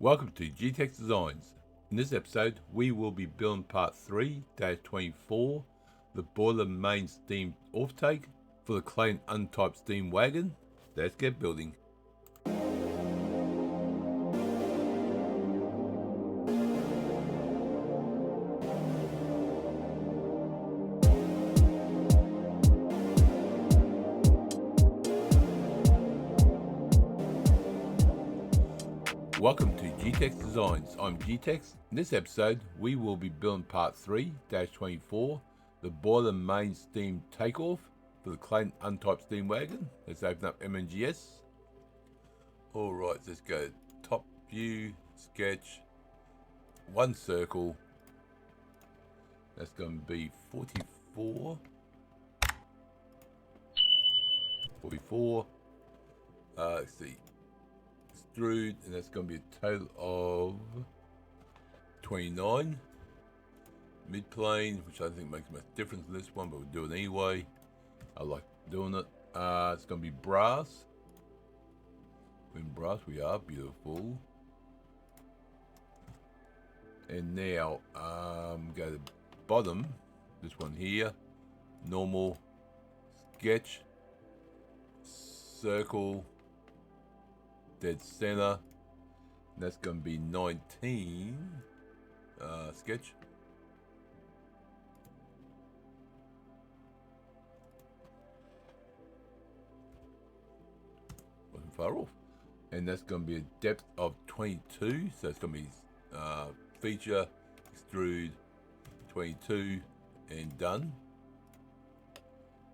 Welcome to G-Tex Designs. In this episode, we will be building part 3-24, the boiler main steam offtake for the Clayton Undertype steam wagon. Let's get building. Welcome to G-Tex Designs. I'm G-Tex. In this episode, we will be building part 3-24, the boiler main steam takeoff for the Clayton Undertype steam wagon. Let's open up MNGS. Alright, let's go top view, sketch, one circle. That's going to be 44. Let's see. Extrude, and that's going to be a total of 29. Mid-plane, which I think makes much difference in this one, but we'll do it anyway. I like doing it. It's going to be brass. In brass we are, beautiful. And now, go to the bottom, this one here, normal, sketch, circle, dead center, and that's going to be 19. Sketch. Wasn't far off. And that's going to be a depth of 22, so it's going to be feature, extrude, 22, and done.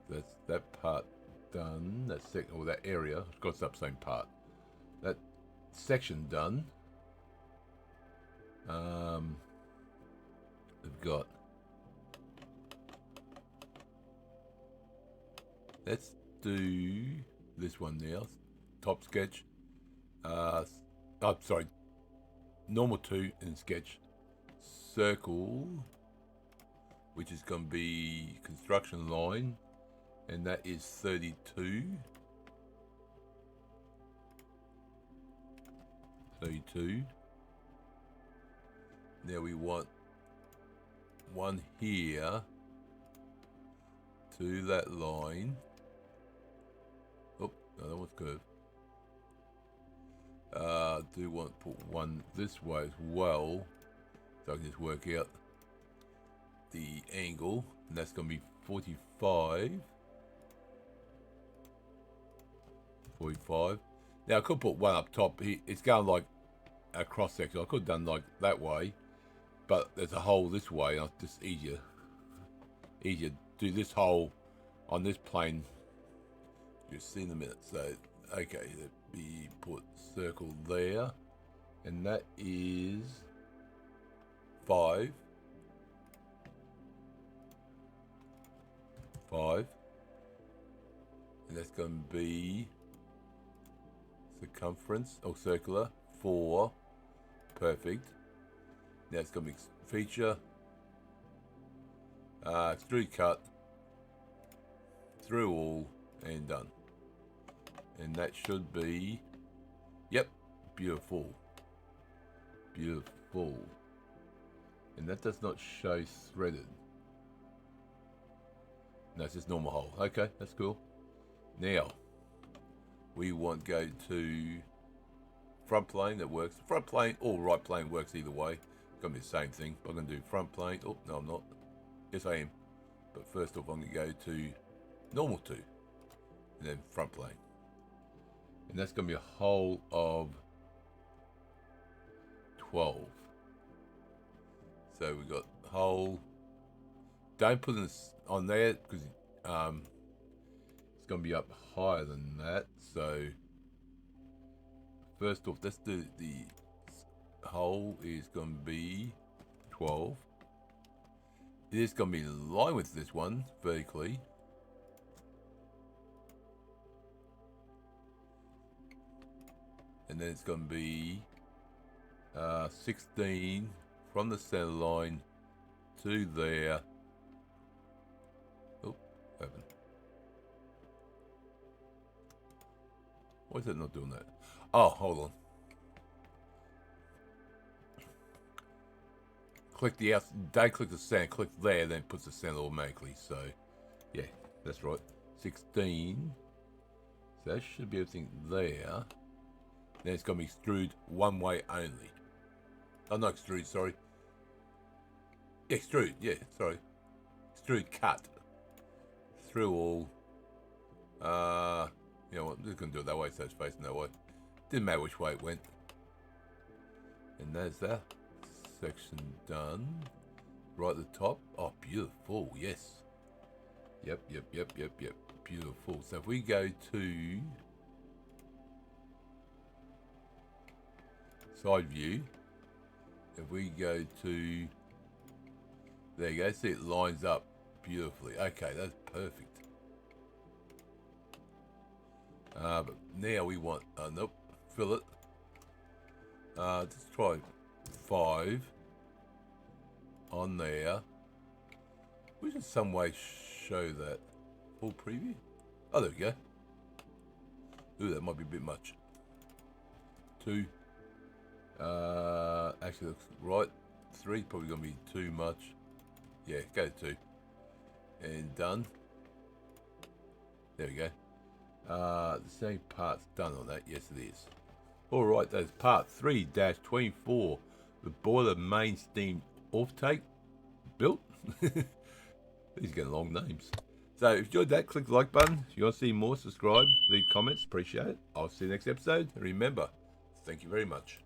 So that's that part done. That second, or that area. I've got the same part. That section done. We've got. Let's do this one now. Top sketch. Sorry. Normal 2 and sketch. Circle, which is going to be construction line, and that is 32. 32. Now we want one here to that line. Oh, no, that one's curved. Do want to put one this way as well, so I can just work out the angle, and that's going to be 45. 45. Now I could put one up top. It's going like a cross section. I could have done like that way, but there's a hole this way. And it's just easier to do this hole on this plane. You'll see in a minute. So okay, let me put circle there, and that is 5. 5, and that's going to be circumference or circular 4. Perfect. Now it's going to be feature, extrude cut through all, and done. And that should be, yep, beautiful. Beautiful. And that does not show threaded. No, it's just normal hole. Okay, that's cool. Now we want to go to front plane. That works. Front plane or right plane works either way. It's going to be the same thing. But I'm going to do front plane. Oh, no, I'm not. Yes, I am. But first off, I'm going to go to normal 2. And then front plane. And that's going to be a hole of 12. So we've got hole. Don't put this on there because it's going to be up higher than that. So first off, let's do the hole is going to be 12. It is going to be in line with this one vertically. And then it's going to be 16 from the center line to there. Oh, open. Why is it not doing that? Oh, hold on. click the out. Don't click the sound. Click there, then it puts the sound automatically. So, yeah, that's right. 16. So that should be everything there. Then it's going to be extrude one way only. Oh, not extrude, sorry. Extrude, yeah, sorry. Extrude cut. Through all. You know what, I'm just going to do it that way so it's facing that way. Didn't matter which way it went. And there's that section done. Right at the top. Oh, beautiful, yes. Yep. Beautiful. So if we go to side view, if we go to, there you go, see it lines up beautifully. Okay, that's perfect. But now we want, nope, fillet. Let's try 5 on there. We should some way show that. Full preview? Oh, there we go. Ooh, that might be a bit much. 2. Actually looks right. 3 probably gonna be too much. Yeah, go to 2. And done. There we go. The same part's done on that. Yes, it is. Alright, that's part 3-24. The boiler main steam offtake built. These are getting long names. So if you enjoyed that, click the like button. If you want to see more, subscribe, leave comments. Appreciate it. I'll see you next episode. And remember, thank you very much.